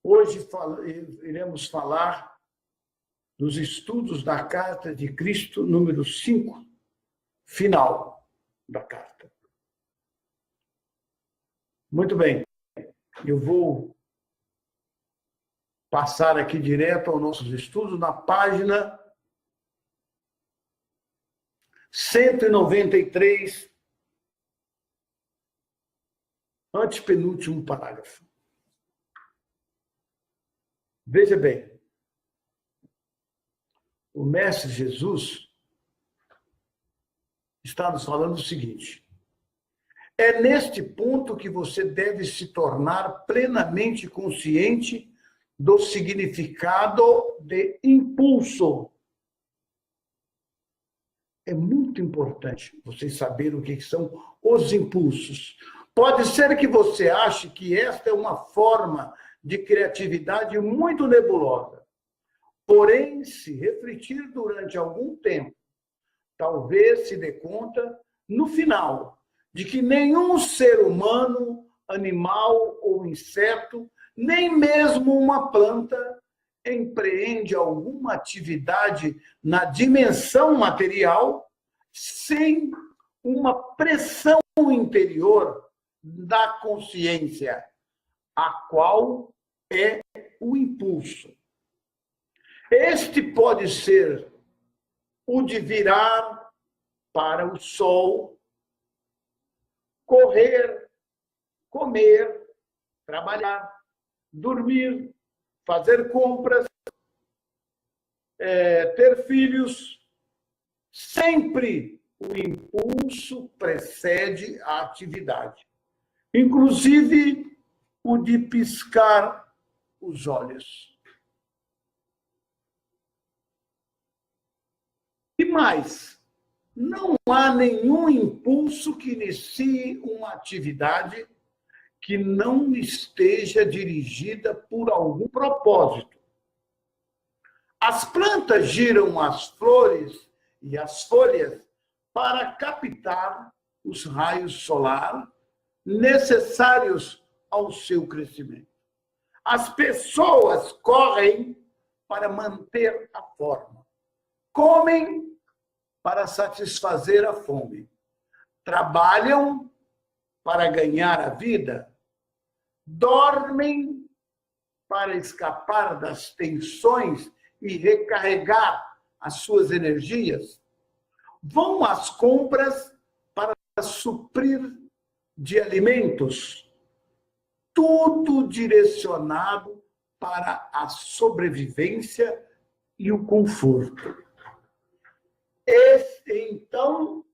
Hoje iremos falar dos estudos da Carta de Cristo, número 5, final da carta. Muito bem, eu vou passar aqui direto aos nossos estudos na página 193, antepenúltimo parágrafo. Veja bem, o Mestre Jesus está nos falando o seguinte: é neste ponto que você deve se tornar plenamente consciente do significado de impulso. É muito importante vocês saberem o que são os impulsos. Pode ser que você ache que esta é uma forma de criatividade muito nebulosa. Porém, se refletir durante algum tempo, talvez se dê conta, no final, de que nenhum ser humano, animal ou inseto, nem mesmo uma planta, empreende alguma atividade na dimensão material sem uma pressão interior da consciência, a qual é o impulso. Este pode ser o de virar para o sol, correr, comer, trabalhar, dormir, fazer compras, ter filhos. Sempre o impulso precede a atividade, inclusive o de piscar os olhos. E mais, não há nenhum impulso que inicie uma atividade que não esteja dirigida por algum propósito. As plantas giram as flores e as folhas para captar os raios solares necessários ao seu crescimento. As pessoas correm para manter a forma. Comem para satisfazer a fome. Trabalham para ganhar a vida. Dormem para escapar das tensões e recarregar as suas energias. Vão às compras para suprir de alimentos. Tudo direcionado para a sobrevivência e o conforto. Então,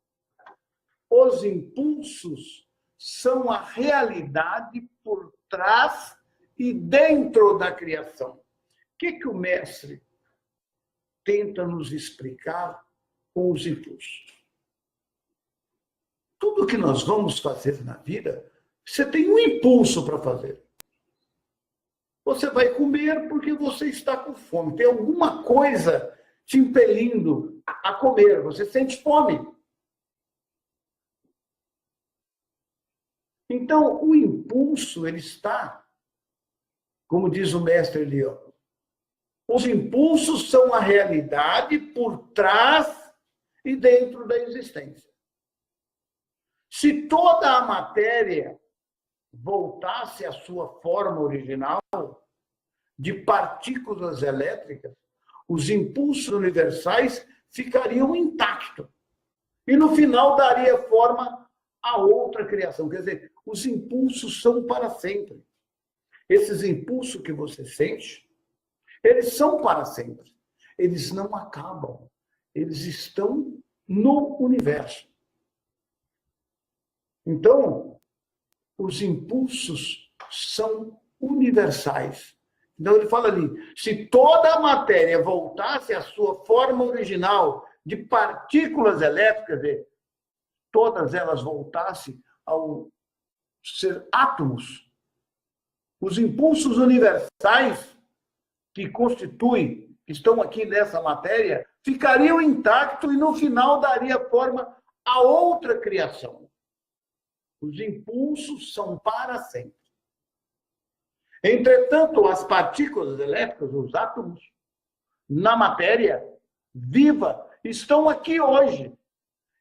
os impulsos são a realidade por trás e dentro da criação. O que o mestre tenta nos explicar com os impulsos? Tudo que nós vamos fazer na vida, você tem um impulso para fazer. Você vai comer porque você está com fome. Tem alguma coisa te impelindo a comer. Você sente fome. Então, o impulso, ele está, como diz o mestre ali, os impulsos são a realidade por trás e dentro da existência. Se toda a matéria voltasse à sua forma original, de partículas elétricas, os impulsos universais ficariam intactos. E no final daria forma a outra criação. Quer dizer, os impulsos são para sempre. Esses impulsos que você sente, eles são para sempre. Eles não acabam. Eles estão no universo. Então, os impulsos são universais. Então, ele fala ali, se toda a matéria voltasse à sua forma original de partículas elétricas, todas elas voltassem ao ser átomos, os impulsos universais que constituem, que estão aqui nessa matéria, ficariam intactos e no final daria forma a outra criação. Os impulsos são para sempre. Entretanto, as partículas elétricas, os átomos, na matéria viva, estão aqui hoje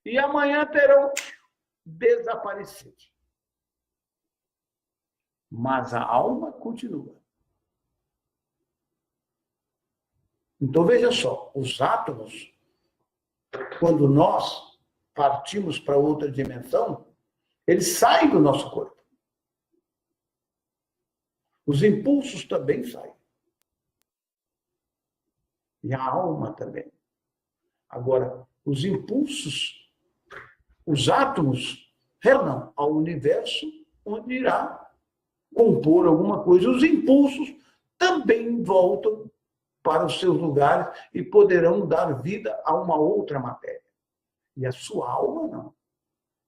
e amanhã terão desaparecido. Mas a alma continua. Então, veja só, os átomos, quando nós partimos para outra dimensão, eles saem do nosso corpo. Os impulsos também saem. E a alma também. Agora, os impulsos, os átomos, retornam ao universo onde irá compor alguma coisa. Os impulsos também voltam para os seus lugares e poderão dar vida a uma outra matéria. E a sua alma, não.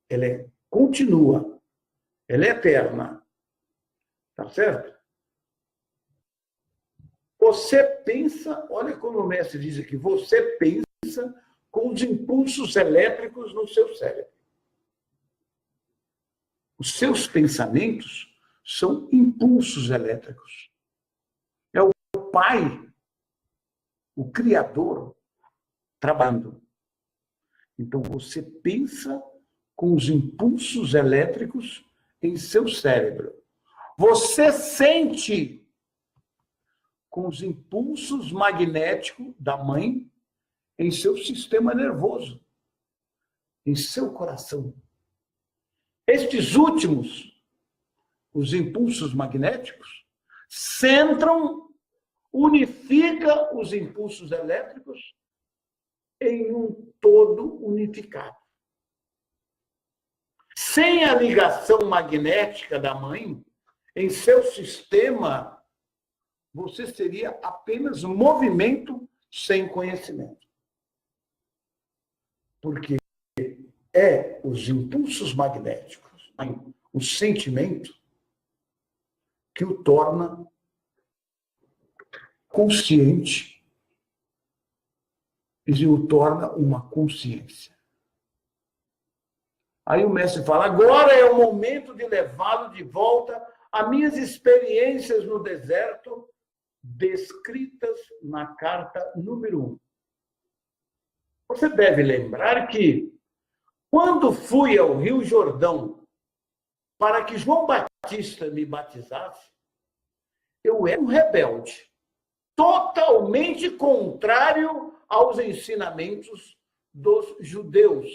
Ela continua. Ela é eterna. Tá certo? Você pensa, olha como o mestre diz aqui, você pensa com os impulsos elétricos no seu cérebro. Os seus pensamentos são impulsos elétricos. É o Pai, o Criador, trabalhando. Então, você pensa com os impulsos elétricos em seu cérebro. Você sente com os impulsos magnéticos da mãe em seu sistema nervoso, em seu coração. Estes últimos, os impulsos magnéticos, centram, unifica os impulsos elétricos em um todo unificado. Sem a ligação magnética da mãe, em seu sistema, você seria apenas movimento sem conhecimento. Porque é os impulsos magnéticos, o sentimento, que o torna consciente e o torna uma consciência. Aí o mestre fala, agora é o momento de levá-lo de volta a minhas experiências no deserto, descritas na carta número 1. Você deve lembrar que, quando fui ao Rio Jordão para que João Batista me batizasse, eu era um rebelde, totalmente contrário aos ensinamentos dos judeus,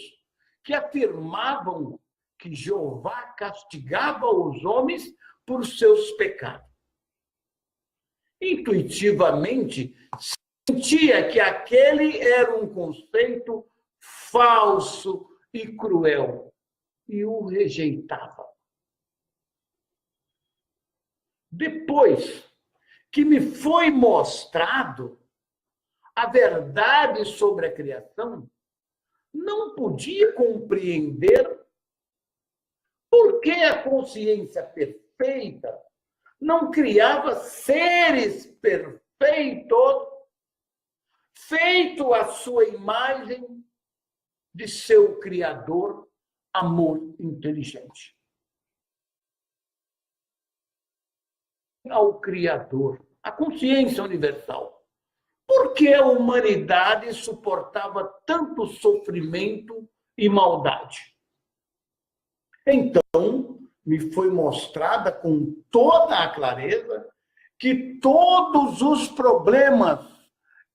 que afirmavam que Jeová castigava os homens por seus pecados. Intuitivamente, sentia que aquele era um conceito falso e cruel, e o rejeitava. Depois que me foi mostrado a verdade sobre a criação, não podia compreender por que a consciência perfeita não criava seres perfeitos, feito à sua imagem de seu Criador, amor inteligente. Ao Criador, a consciência universal. Por que a humanidade suportava tanto sofrimento e maldade? Então, me foi mostrada com toda a clareza que todos os problemas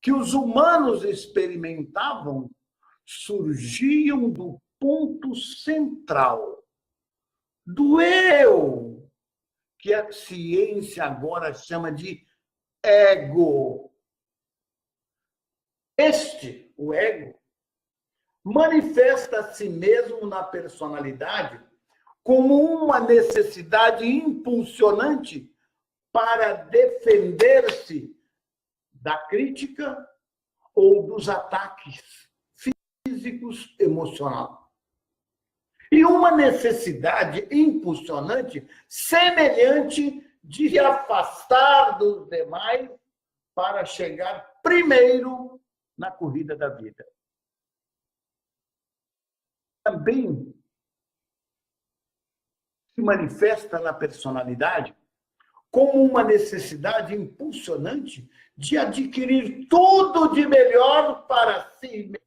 que os humanos experimentavam surgiam do ponto central, do eu, que a ciência agora chama de ego. O ego, manifesta a si mesmo na personalidade como uma necessidade impulsionante para defender-se da crítica ou dos ataques físicos emocionais. E uma necessidade impulsionante semelhante de se afastar dos demais para chegar primeiro na corrida da vida. Também se manifesta na personalidade como uma necessidade impulsionante de adquirir tudo de melhor para si mesmo,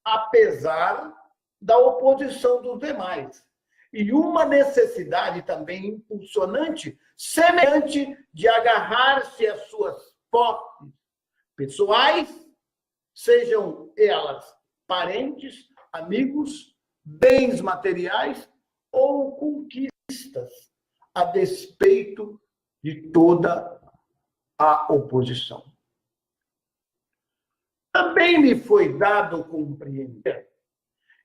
apesar da oposição dos demais. E uma necessidade também impulsionante, semelhante de agarrar-se às suas posses pessoais, sejam elas parentes, amigos, bens materiais ou conquistas, a despeito de toda a oposição. Também me foi dado compreender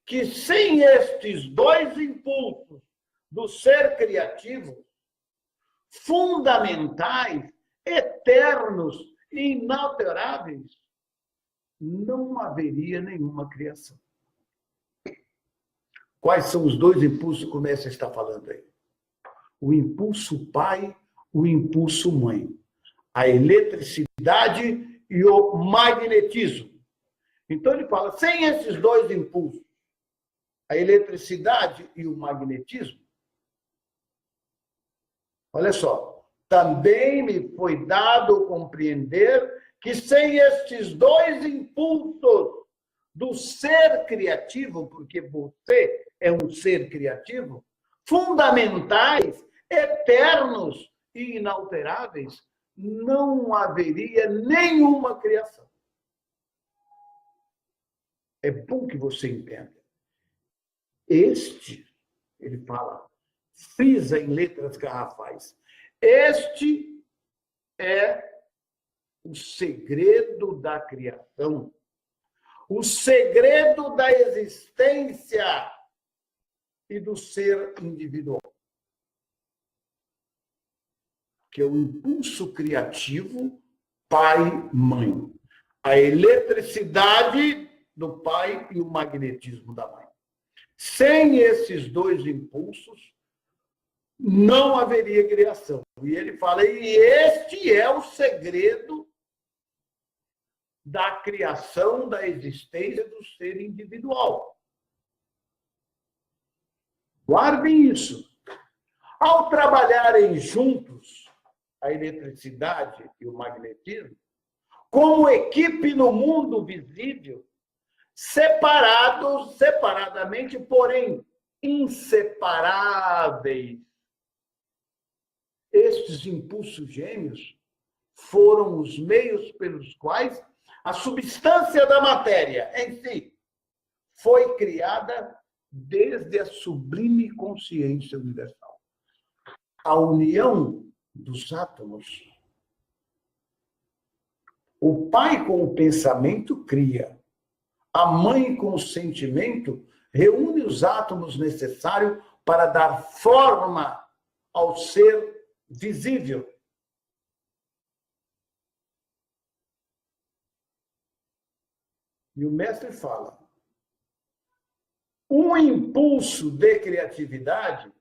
que sem estes dois impulsos do ser criativo, fundamentais, eternos e inalteráveis, não haveria nenhuma criação. Quais são os dois impulsos que o mestre está falando aí? O impulso pai, o impulso mãe. A eletricidade e o magnetismo. Então ele fala, sem esses dois impulsos, a eletricidade e o magnetismo, olha só, também me foi dado compreender que sem estes dois impulsos do ser criativo, porque você é um ser criativo, fundamentais, eternos e inalteráveis, não haveria nenhuma criação. É bom que você entenda. Ele fala, frisa em letras garrafais, este é o segredo da criação, o segredo da existência e do ser individual, que é o impulso criativo pai-mãe, a eletricidade do pai e o magnetismo da mãe. Sem esses dois impulsos, não haveria criação. E ele fala, e este é o segredo da criação, da existência do ser individual. Guardem isso. Ao trabalharem juntos, a eletricidade e o magnetismo, como equipe no mundo visível, separadamente, porém inseparáveis, estes impulsos gêmeos foram os meios pelos quais a substância da matéria em si foi criada desde a sublime consciência universal. A união dos átomos. O pai com o pensamento cria. A mãe com o sentimento reúne os átomos necessários para dar forma ao ser visível. E o mestre fala, um impulso de criatividade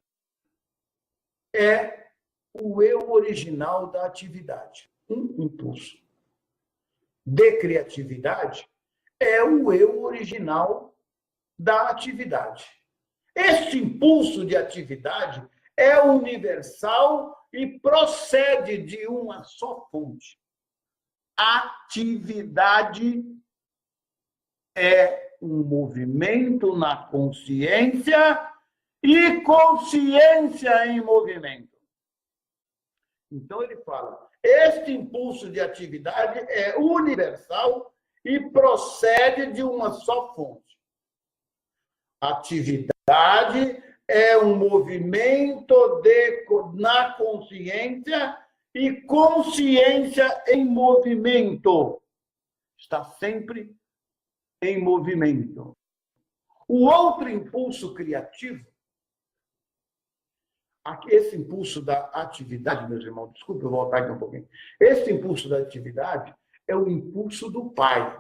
é o eu original da atividade. Um impulso de criatividade é o eu original da atividade. Este impulso de atividade é universal e procede de uma só fonte. Atividade é um movimento na consciência e consciência em movimento. Então ele fala, este impulso de atividade é universal e procede de uma só fonte. Atividade é um movimento na consciência e consciência em movimento. Está sempre em movimento. O outro impulso criativo, esse impulso da atividade, meus irmãos, desculpe eu voltar aqui um pouquinho. Esse impulso da atividade é o impulso do pai.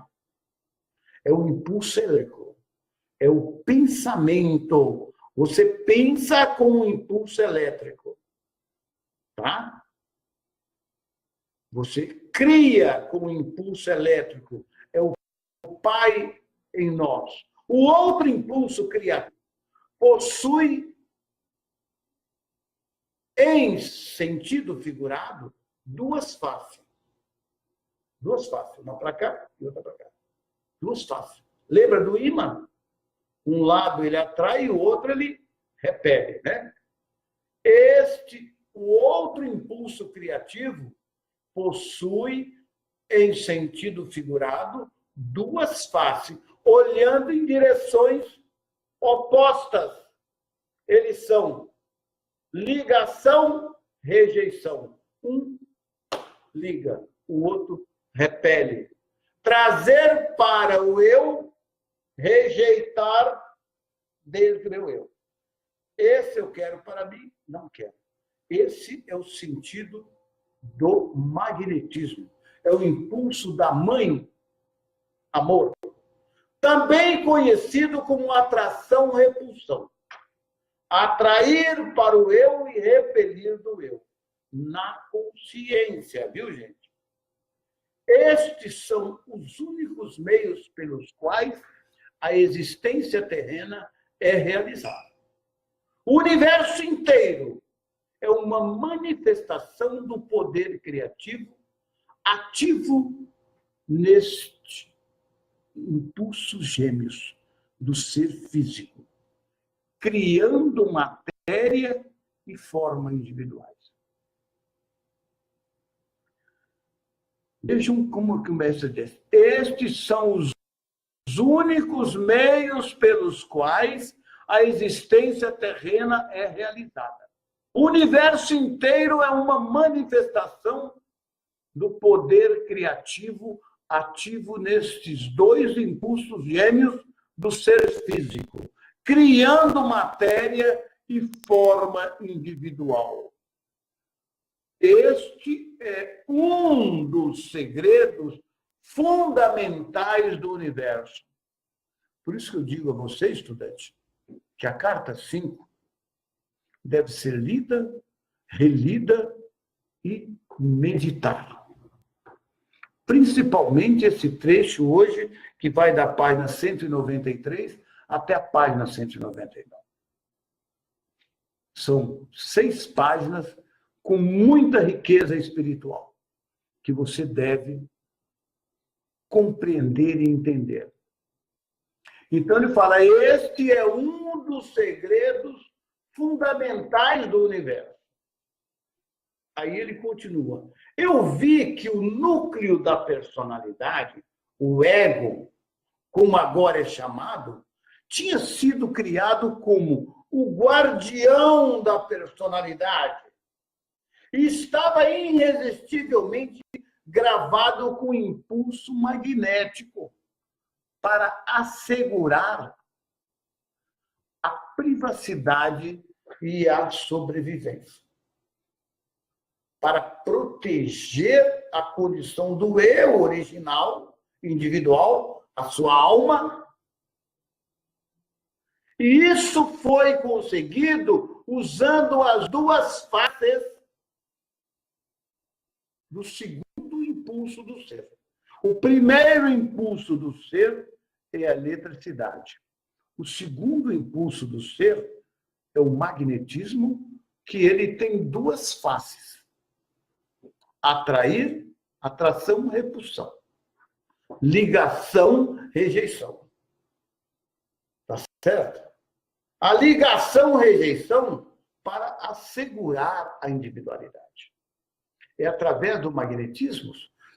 É o impulso elétrico. É o pensamento. Você pensa com um impulso elétrico. Tá? Você cria com um impulso elétrico. É o pai em nós. O outro impulso criativo possui em sentido figurado, duas faces. Duas faces, uma para cá e outra para cá. Duas faces. Lembra do ímã? Um lado ele atrai e o outro ele repele, né? O outro impulso criativo possui, em sentido figurado, duas faces, olhando em direções opostas. Eles são ligação, rejeição. Um liga, o outro repele. Trazer para o eu, rejeitar desde o meu eu. Esse eu quero para mim, não quero. Esse é o sentido do magnetismo. É o impulso da mãe, amor. Também conhecido como atração-repulsão. Atrair para o eu e repelir do eu. Na consciência, viu, gente? Estes são os únicos meios pelos quais a existência terrena é realizada. O universo inteiro é uma manifestação do poder criativo ativo neste impulsos gêmeos do ser físico, criando matéria e forma individuais. Vejam como que o mestre diz. Estes são os únicos meios pelos quais a existência terrena é realizada. O universo inteiro é uma manifestação do poder criativo ativo nestes dois impulsos gêmeos do ser físico, criando matéria e forma individual. Este é um dos segredos fundamentais do universo. Por isso que eu digo a você, estudante, que a carta 5 deve ser lida, relida e meditada. Principalmente esse trecho hoje, que vai da página 193 até a página 199. São 6 páginas com muita riqueza espiritual, que você deve compreender e entender. Então ele fala, este é um dos segredos fundamentais do universo. Aí ele continua. Eu vi que o núcleo da personalidade, o ego, como agora é chamado, tinha sido criado como o guardião da personalidade e estava irresistivelmente gravado com impulso magnético para assegurar a privacidade e a sobrevivência, para proteger a condição do eu original, individual, a sua alma. E isso foi conseguido usando as duas faces do segundo impulso do ser. O primeiro impulso do ser é a eletricidade. O segundo impulso do ser é o magnetismo, que ele tem duas faces. Atrair, atração, repulsão. Ligação, rejeição. Tá certo? A ligação, rejeição, para assegurar a individualidade. É através do magnetismo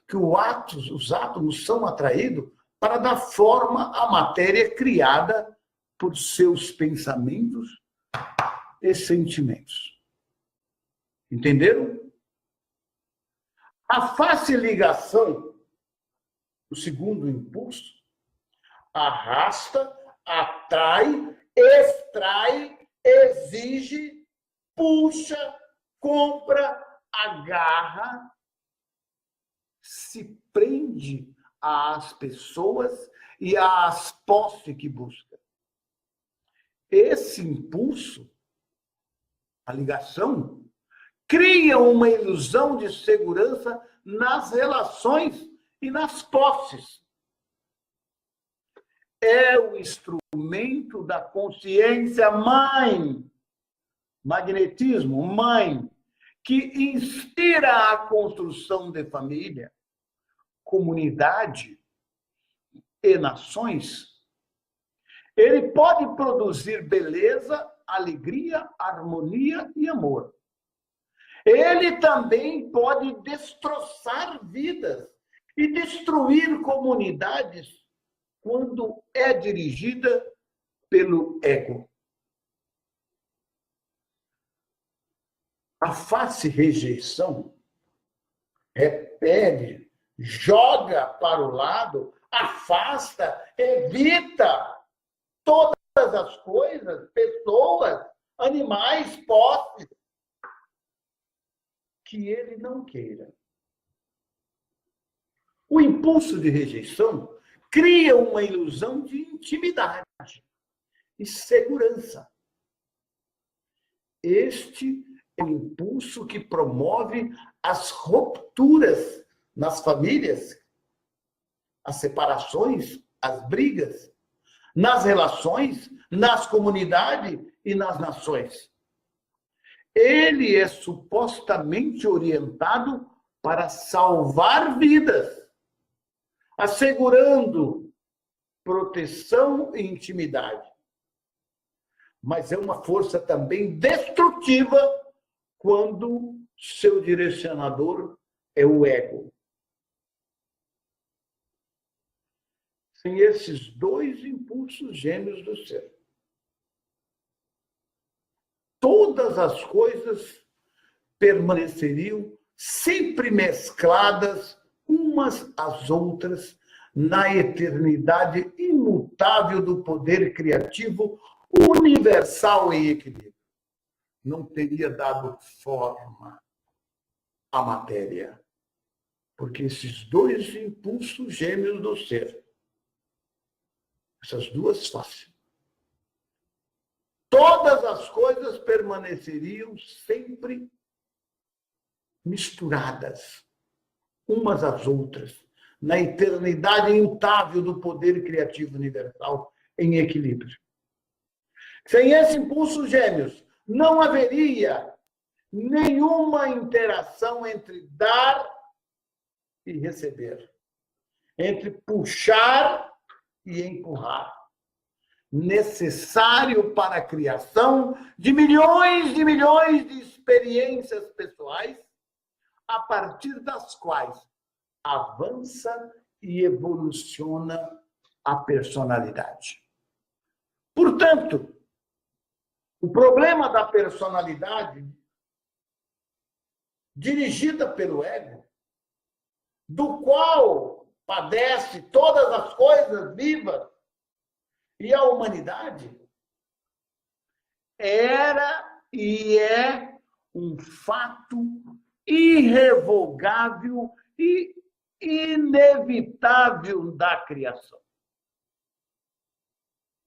que os átomos são atraídos para dar forma à matéria criada por seus pensamentos e sentimentos. Entenderam? A face ligação, o segundo impulso, arrasta, atrai, extrai, exige, puxa, compra, agarra, se prende às pessoas e às posses que busca. Esse impulso, a ligação, cria uma ilusão de segurança nas relações e nas posses. É o instrumento da consciência mãe. Magnetismo, mãe. que inspira a construção de família, comunidade e nações, ele pode produzir beleza, alegria, harmonia e amor. Ele também pode destroçar vidas e destruir comunidades quando é dirigida pelo ego. A face rejeição repele, joga para o lado, afasta, evita todas as coisas, pessoas, animais, posses, que ele não queira. O impulso de rejeição cria uma ilusão de intimidade e segurança. Este é o impulso que promove as rupturas nas famílias, as separações, as brigas, nas relações, nas comunidades e nas nações. Ele é supostamente orientado para salvar vidas, assegurando proteção e intimidade. Mas é uma força também destrutiva quando seu direcionador é o ego. Sem esses dois impulsos gêmeos do ser, todas as coisas permaneceriam sempre mescladas umas às outras na eternidade imutável do poder criativo universal em equilíbrio. Não teria dado forma à matéria, porque esses dois impulsos gêmeos do ser, essas duas faces, todas as coisas permaneceriam sempre misturadas umas às outras, na eternidade imutável do poder criativo universal em equilíbrio. Sem esse impulso gêmeos, não haveria nenhuma interação entre dar e receber, entre puxar e empurrar, necessário para a criação de milhões de experiências pessoais, a partir das quais avança e evoluciona a personalidade. Portanto, o problema da personalidade dirigida pelo ego, do qual padece todas as coisas vivas e a humanidade, era e é um fato irrevogável e inevitável da criação.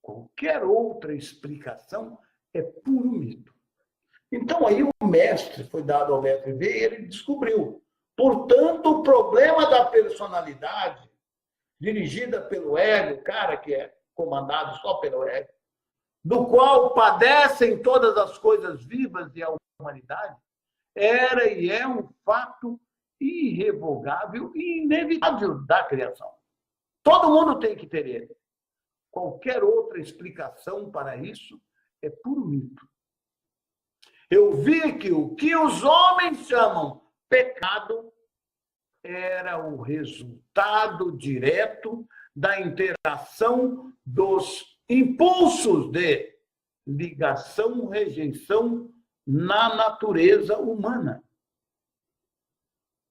Qualquer outra explicação é puro mito. Então, aí o mestre, foi dado ao mestre V, e ele descobriu. Portanto, o problema da personalidade, dirigida pelo ego, cara que é comandado só pelo ego, do qual padecem todas as coisas vivas e a humanidade, era e é um fato irrevogável e inevitável da criação. Todo mundo tem que ter ele. Qualquer outra explicação para isso é puro mito. Eu vi que o que os homens chamam pecado era o resultado direto da interação dos impulsos de ligação, rejeição na natureza humana.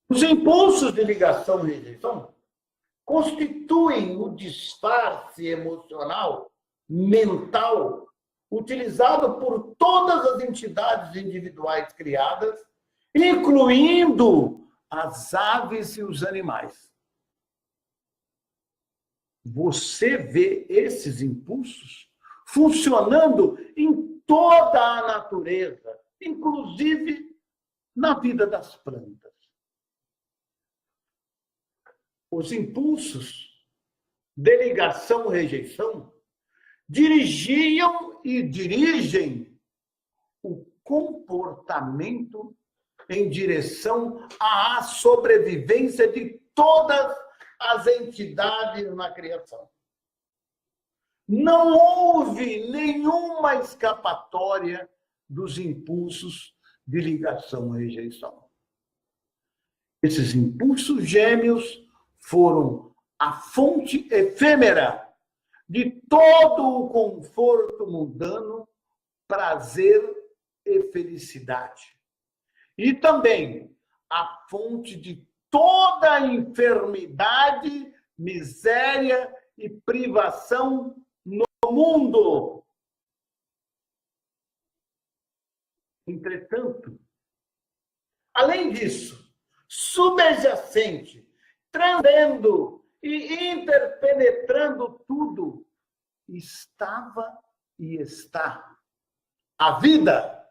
Os impulsos de ligação e rejeição constituem o disfarce emocional, mental, utilizado por todas as entidades individuais criadas, incluindo as aves e os animais. Você vê esses impulsos funcionando em toda a natureza, inclusive na vida das plantas. Os impulsos de ligação e rejeição dirigiam e dirigem o comportamento em direção à sobrevivência de todas as entidades na criação. Não houve nenhuma escapatória dos impulsos de ligação e rejeição. Esses impulsos gêmeos foram a fonte efêmera de todo o conforto mundano, prazer e felicidade. E também a fonte de toda a enfermidade, miséria e privação no mundo. Entretanto, além disso, subjacente, transcendendo e interpenetrando tudo, estava e está a vida,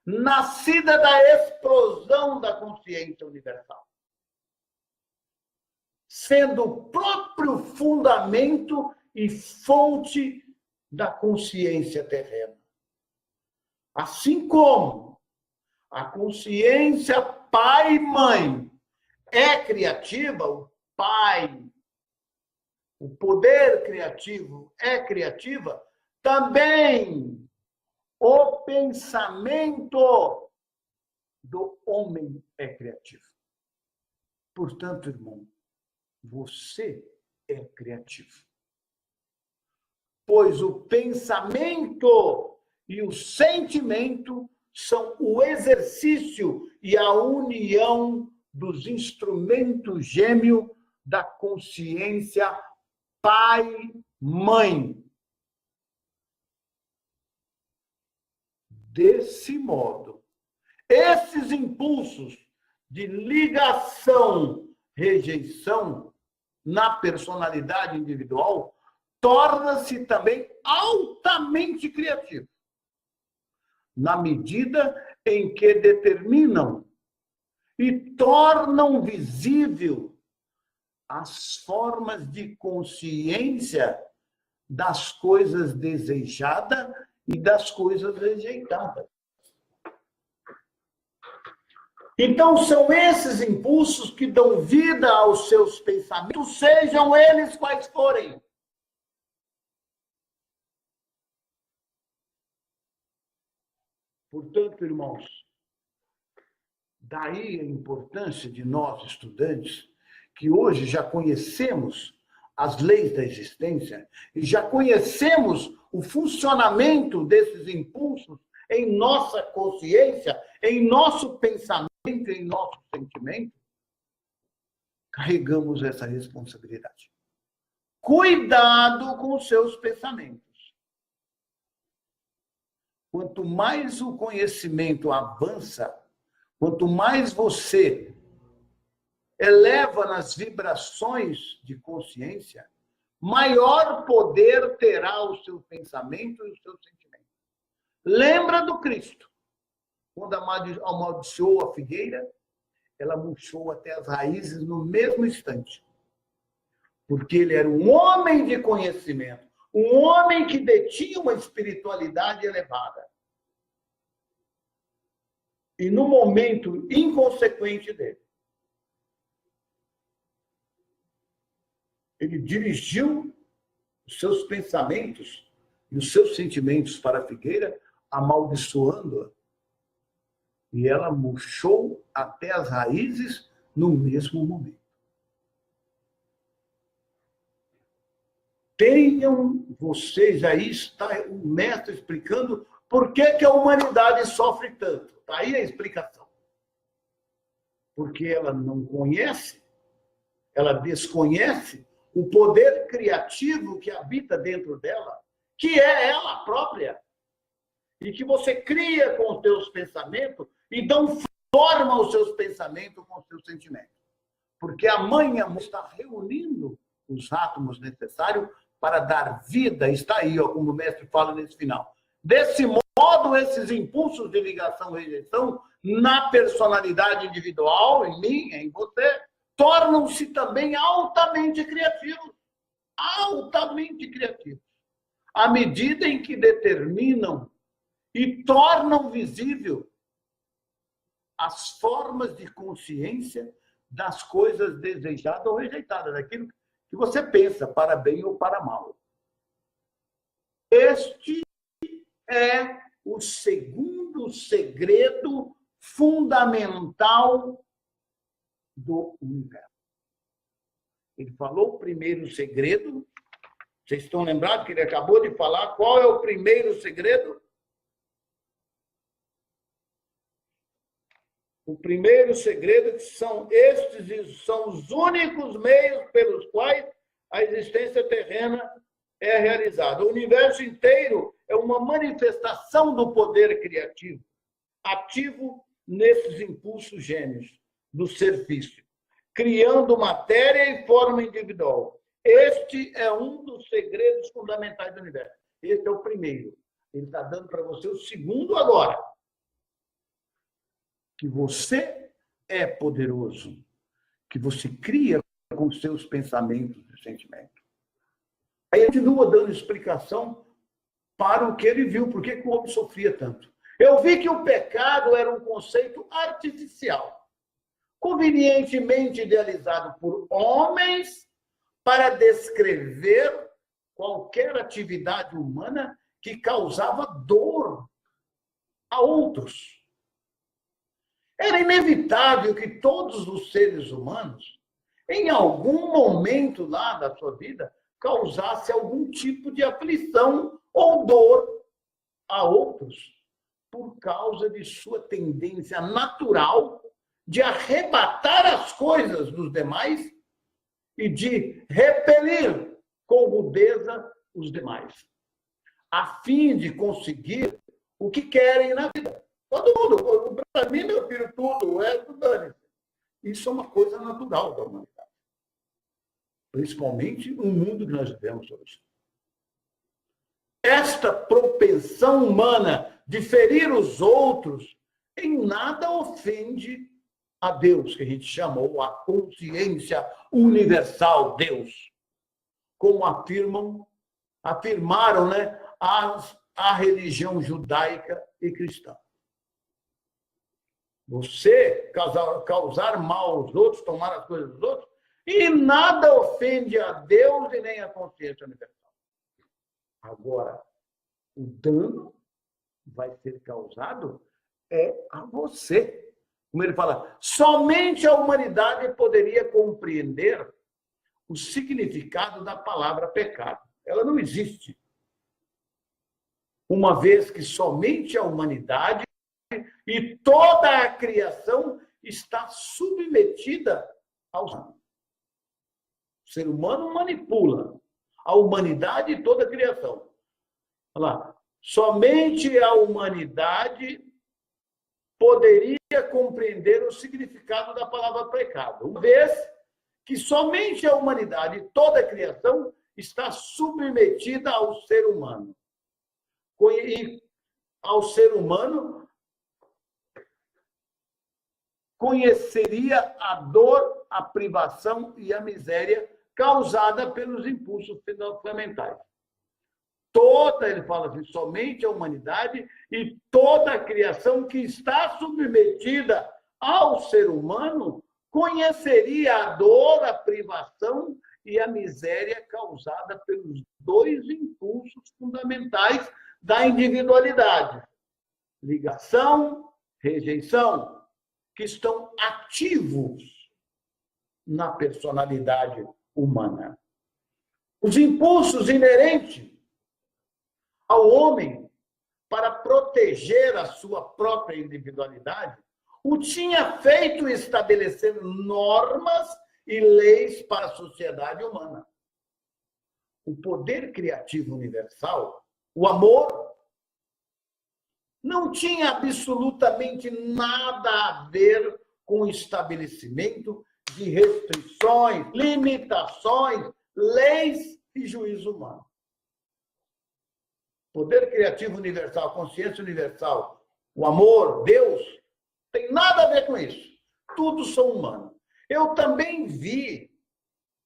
nascida da explosão da consciência universal, sendo o próprio fundamento e fonte da consciência terrena. Assim como a consciência pai e mãe é criativa, o pai, o poder criativo é criativa, também o pensamento do homem é criativo. Portanto, irmão, você é criativo. Pois o pensamento e o sentimento são o exercício e a união dos instrumentos gêmeos da consciência pai-mãe. Desse modo, esses impulsos de ligação, rejeição na personalidade individual torna-se também altamente criativo, na medida em que determinam e tornam visível as formas de consciência das coisas desejadas e das coisas rejeitadas. Então, são esses impulsos que dão vida aos seus pensamentos, sejam eles quais forem. Portanto, irmãos, daí a importância de nós, estudantes, que hoje já conhecemos as leis da existência e já conhecemos o funcionamento desses impulsos em nossa consciência, em nosso pensamento, em nosso sentimento, carregamos essa responsabilidade. Cuidado com os seus pensamentos. Quanto mais o conhecimento avança, quanto mais você eleva nas vibrações de consciência, maior poder terá o seu pensamento e o seu sentimento. Lembra do Cristo. Quando amaldiçoou a figueira, ela murchou até as raízes no mesmo instante. Porque ele era um homem de conhecimento, um homem que detinha uma espiritualidade elevada. E no momento inconsequente dele, ele dirigiu os seus pensamentos e os seus sentimentos para a figueira, amaldiçoando-a. E ela murchou até as raízes no mesmo momento. Tenham vocês aí, está o mestre explicando por que a humanidade sofre tanto. Está aí a explicação. Porque ela não conhece, ela desconhece o poder criativo que habita dentro dela, que é ela própria. E que você cria com os seus pensamentos, então forma os seus pensamentos com os seus sentimentos. Porque a mãe amor está reunindo os átomos necessários para dar vida, está aí, ó, como o mestre fala nesse final. Desse modo, esses impulsos de ligação e rejeição na personalidade individual, em mim, em você, tornam-se também altamente criativos. Altamente criativos. À medida em que determinam e tornam visível as formas de consciência das coisas desejadas ou rejeitadas, daquilo que você pensa, para bem ou para mal. Este é o segundo segredo fundamental do universo. Ele falou o primeiro segredo. Vocês estão lembrados que ele acabou de falar? Qual é o primeiro segredo? O primeiro segredo são estes, são os únicos meios pelos quais a existência terrena é realizada. O universo inteiro é uma manifestação do poder criativo, ativo nesses impulsos gênios do ser físico, criando matéria e forma individual. Este é um dos segredos fundamentais do universo. Este é o primeiro. Ele está dando para você o segundo agora. Que você é poderoso, que você cria com seus pensamentos e sentimentos. Aí ele continua dando explicação para o que ele viu, por que o homem sofria tanto. Eu vi que o pecado era um conceito artificial, convenientemente idealizado por homens para descrever qualquer atividade humana que causava dor a outros. Era inevitável que todos os seres humanos, em algum momento lá da sua vida, causasse algum tipo de aflição ou dor a outros, por causa de sua tendência natural de arrebatar as coisas dos demais e de repelir com rudeza os demais, a fim de conseguir o que querem na vida. Todo mundo, para mim, meu filho, tudo, dane-se. Isso é uma coisa natural da humanidade. Principalmente no mundo que nós vivemos hoje. Esta propensão humana de ferir os outros em nada ofende a Deus, que a gente chamou a consciência universal, Deus. Como afirmaram, né, a religião judaica e cristã. Você causar mal aos outros, tomar as coisas dos outros, e nada ofende a Deus e nem a consciência universal. Agora, o dano vai ser causado a você. Como ele fala, somente a humanidade poderia compreender o significado da palavra pecado. Ela não existe. Uma vez que somente a humanidade e toda a criação está submetida ao ser humano. O ser humano manipula a humanidade e toda a criação. Olha lá. Somente a humanidade poderia compreender o significado da palavra pecado, uma vez que somente a humanidade e toda a criação está submetida ao ser humano. E ao ser humano conheceria a dor, a privação e a miséria causada pelos impulsos fundamentais. Ele fala assim, somente a humanidade e toda a criação que está submetida ao ser humano conheceria a dor, a privação e a miséria causada pelos dois impulsos fundamentais da individualidade. Ligação, rejeição, que estão ativos na personalidade humana. Os impulsos inerentes ao homem para proteger a sua própria individualidade o tinha feito estabelecer normas e leis para a sociedade humana. O poder criativo universal, o amor, não tinha absolutamente nada a ver com o estabelecimento de restrições, limitações, leis e juízo humano. Poder criativo universal, consciência universal, o amor, Deus, tem nada a ver com isso. Tudo são humanos. Eu também vi,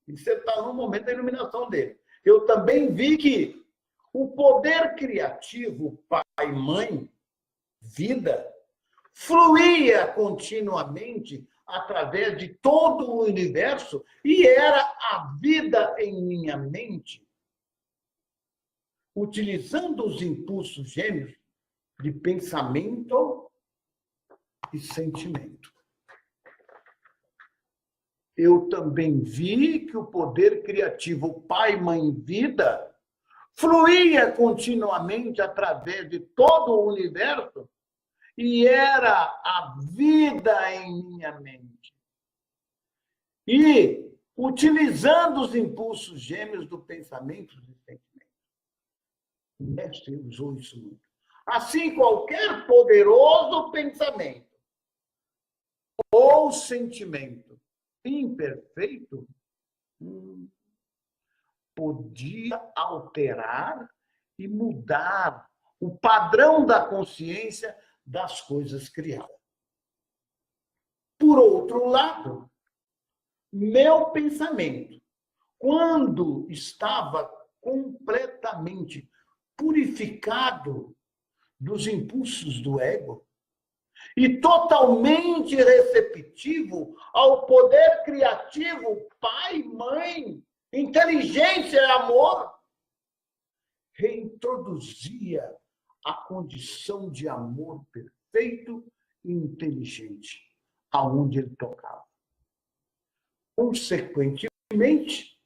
e você está no momento da iluminação dele, eu também vi que o poder criativo, pai, mãe, vida, fluía continuamente através de todo o universo e era a vida em minha mente, utilizando os impulsos gêmeos de pensamento e sentimento. Eu também vi que o poder criativo Pai, Mãe, Vida fluía continuamente através de todo o universo e era a vida em minha mente. E utilizando os impulsos gêmeos do pensamento e sentimento. O mestre usou isso muito. Assim, qualquer poderoso pensamento ou sentimento imperfeito podia alterar e mudar o padrão da consciência das coisas criadas. Por outro lado, meu pensamento, quando estava completamente purificado dos impulsos do ego e totalmente receptivo ao poder criativo, pai, mãe, inteligência e amor, reintroduzia a condição de amor perfeito e inteligente aonde ele tocava. Consequentemente,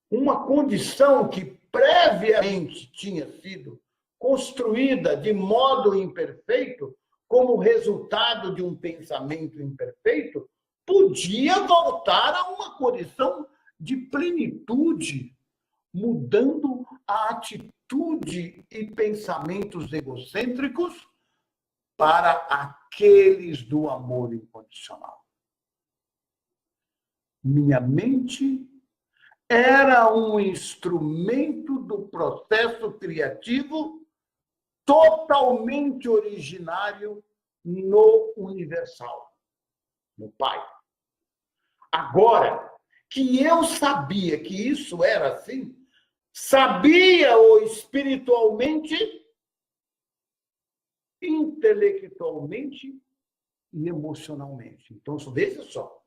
uma condição que previamente tinha sido construída de modo imperfeito, como resultado de um pensamento imperfeito, podia voltar a uma condição de plenitude, mudando a atitude e pensamentos egocêntricos para aqueles do amor incondicional. Minha mente era um instrumento do processo criativo totalmente originário no universal, no Pai. Agora que eu sabia que isso era assim, sabia-o espiritualmente, intelectualmente e emocionalmente. Então, veja só,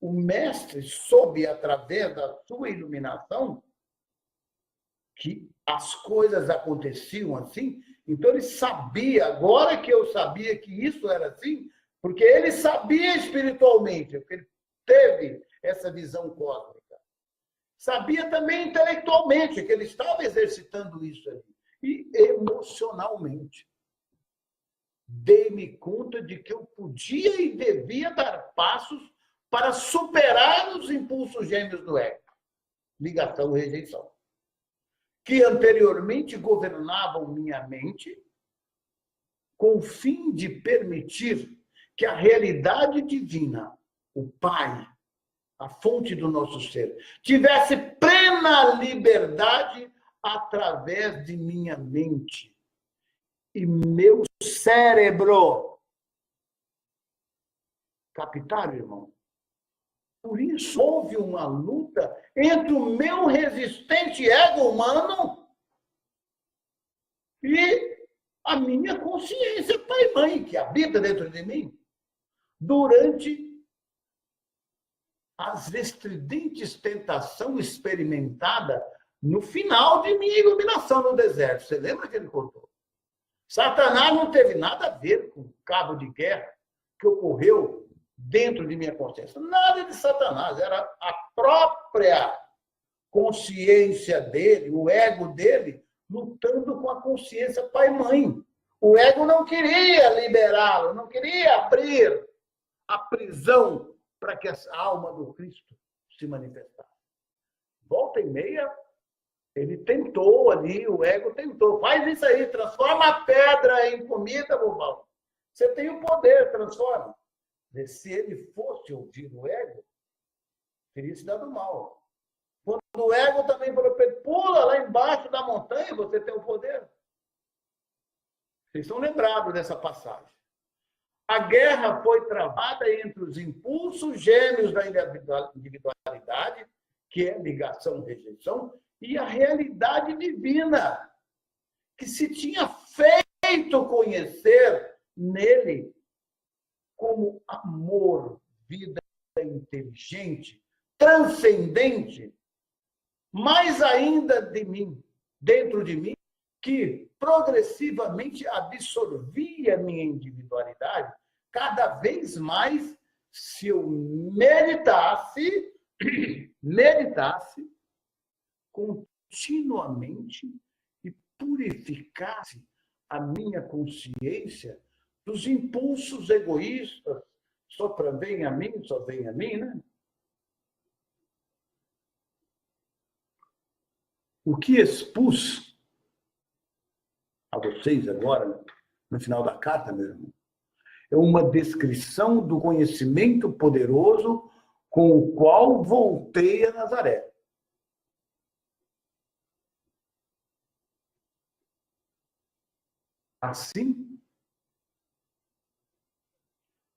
o mestre soube, através da sua iluminação, que as coisas aconteciam assim. Então, ele sabia, agora que eu sabia que isso era assim, porque ele sabia espiritualmente, porque ele teve essa visão cósmica. Sabia também intelectualmente que ele estava exercitando isso ali. E emocionalmente. Dei-me conta de que eu podia e devia dar passos para superar os impulsos gêmeos do ego, ligação e rejeição, que anteriormente governavam minha mente, com o fim de permitir que a realidade divina, o Pai, a fonte do nosso ser, tivesse plena liberdade através de minha mente e meu cérebro. Captaram, irmão? Por isso houve uma luta entre o meu resistente ego humano e a minha consciência pai e mãe, que habita dentro de mim, durante as estridentes tentações experimentadas no final de minha iluminação no deserto. Você lembra que ele contou? Satanás não teve nada a ver com o cabo de guerra que ocorreu dentro de minha consciência. Nada de Satanás, era a própria consciência dele, o ego dele, lutando com a consciência pai e mãe. O ego não queria liberá-lo, não queria abrir a prisão para que a alma do Cristo se manifestasse. Volta e meia, ele tentou ali, o ego tentou. Faz isso aí, transforma a pedra em comida, bobão. Você tem o poder, transforma. Se ele fosse ouvir o ego, teria se dado mal. Quando o ego também falou para ele, pula lá embaixo da montanha, você tem o poder. Vocês estão lembrados dessa passagem. A guerra foi travada entre os impulsos gêmeos da individualidade, que é ligação e rejeição, e a realidade divina, que se tinha feito conhecer nele como amor, vida inteligente, transcendente, mais ainda de mim, dentro de mim, que progressivamente absorvia minha individualidade, cada vez mais, se eu meditasse continuamente e purificasse a minha consciência dos impulsos egoístas, só vem a mim, né? O que expus a vocês agora, no final da carta, meu irmão, é uma descrição do conhecimento poderoso com o qual voltei a Nazaré. Assim,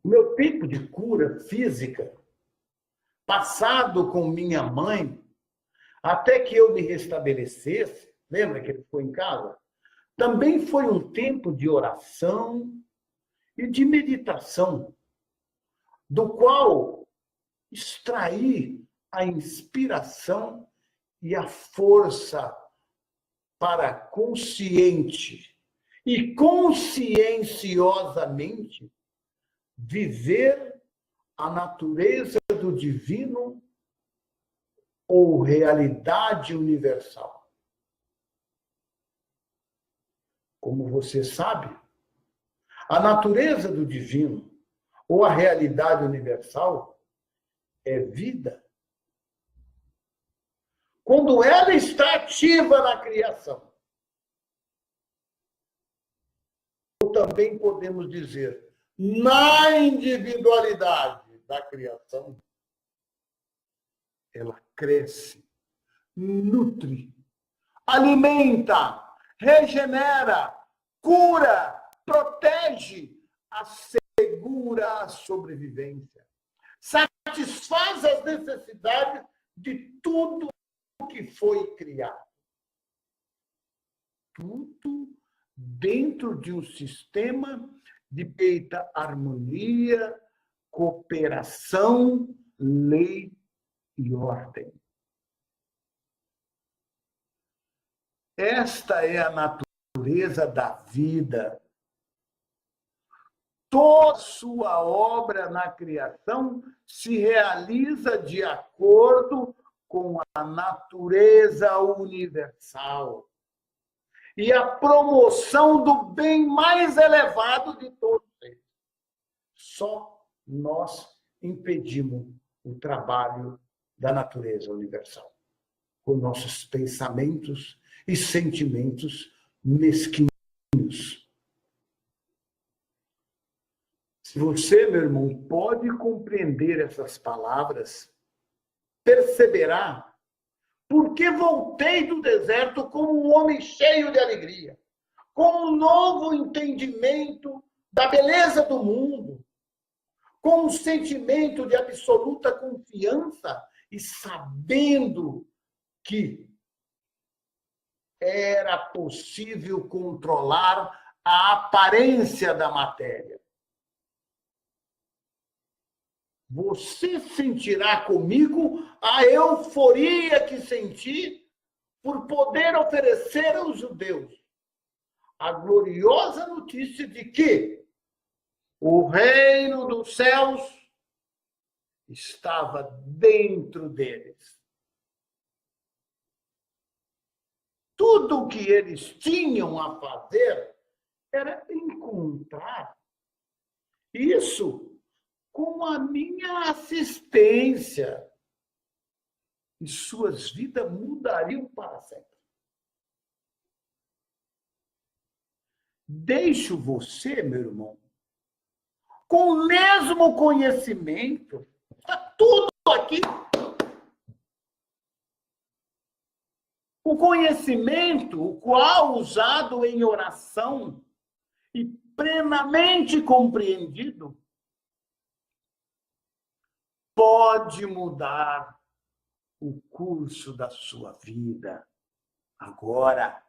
o meu tipo de cura física, passado com minha mãe, até que eu me restabelecesse, lembra que ele ficou em casa? Também foi um tempo de oração e de meditação, do qual extraí a inspiração e a força para consciente e conscienciosamente viver a natureza do divino ou realidade universal. Como você sabe, a natureza do divino ou a realidade universal é vida. Quando ela está ativa na criação, ou também podemos dizer, na individualidade da criação, ela cresce, nutre, alimenta, regenera, cura, protege, assegura a sobrevivência, satisfaz as necessidades de tudo que foi criado. Tudo dentro de um sistema de perfeita harmonia, cooperação, lei e ordem. Esta é a natureza da vida. Toda sua obra na criação se realiza de acordo com a natureza universal e a promoção do bem mais elevado de todos eles. Só nós impedimos o trabalho da natureza universal com nossos pensamentos e sentimentos mesquinhos. Se você, meu irmão, pode compreender essas palavras, perceberá por que voltei do deserto como um homem cheio de alegria, com um novo entendimento da beleza do mundo, com um sentimento de absoluta confiança e sabendo que era possível controlar a aparência da matéria. Você sentirá comigo a euforia que senti por poder oferecer aos judeus a gloriosa notícia de que o reino dos céus estava dentro deles. Tudo o que eles tinham a fazer era encontrar isso com a minha assistência. E suas vidas mudariam para sempre. Deixo você, meu irmão, com o mesmo conhecimento, está tudo aqui. O conhecimento, o qual usado em oração e plenamente compreendido, pode mudar o curso da sua vida agora.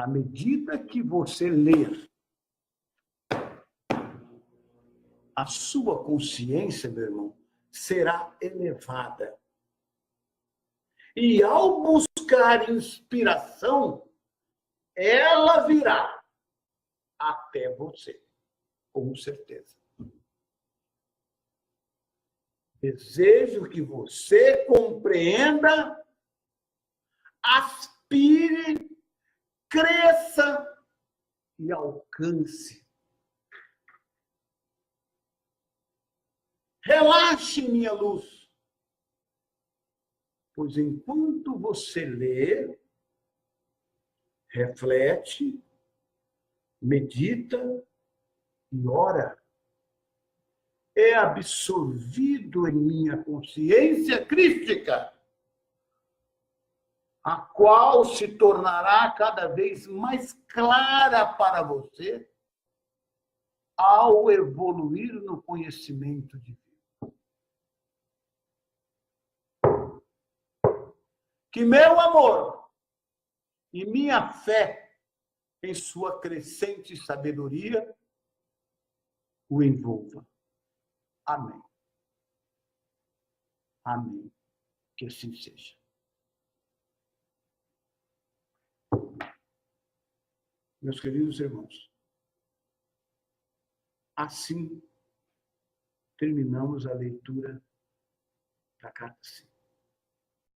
À medida que você ler, a sua consciência, meu irmão, será elevada. E ao buscar inspiração, ela virá até você, com certeza. Desejo que você compreenda, aspire, cresça e alcance. Relaxe, minha luz, pois enquanto você lê, reflete, medita e ora, é absorvido em minha consciência crística, a qual se tornará cada vez mais clara para você ao evoluir no conhecimento divino. Que meu amor e minha fé em sua crescente sabedoria o envolva. Amém. Amém. Que assim seja. Meus queridos irmãos, assim terminamos a leitura da Carta 5.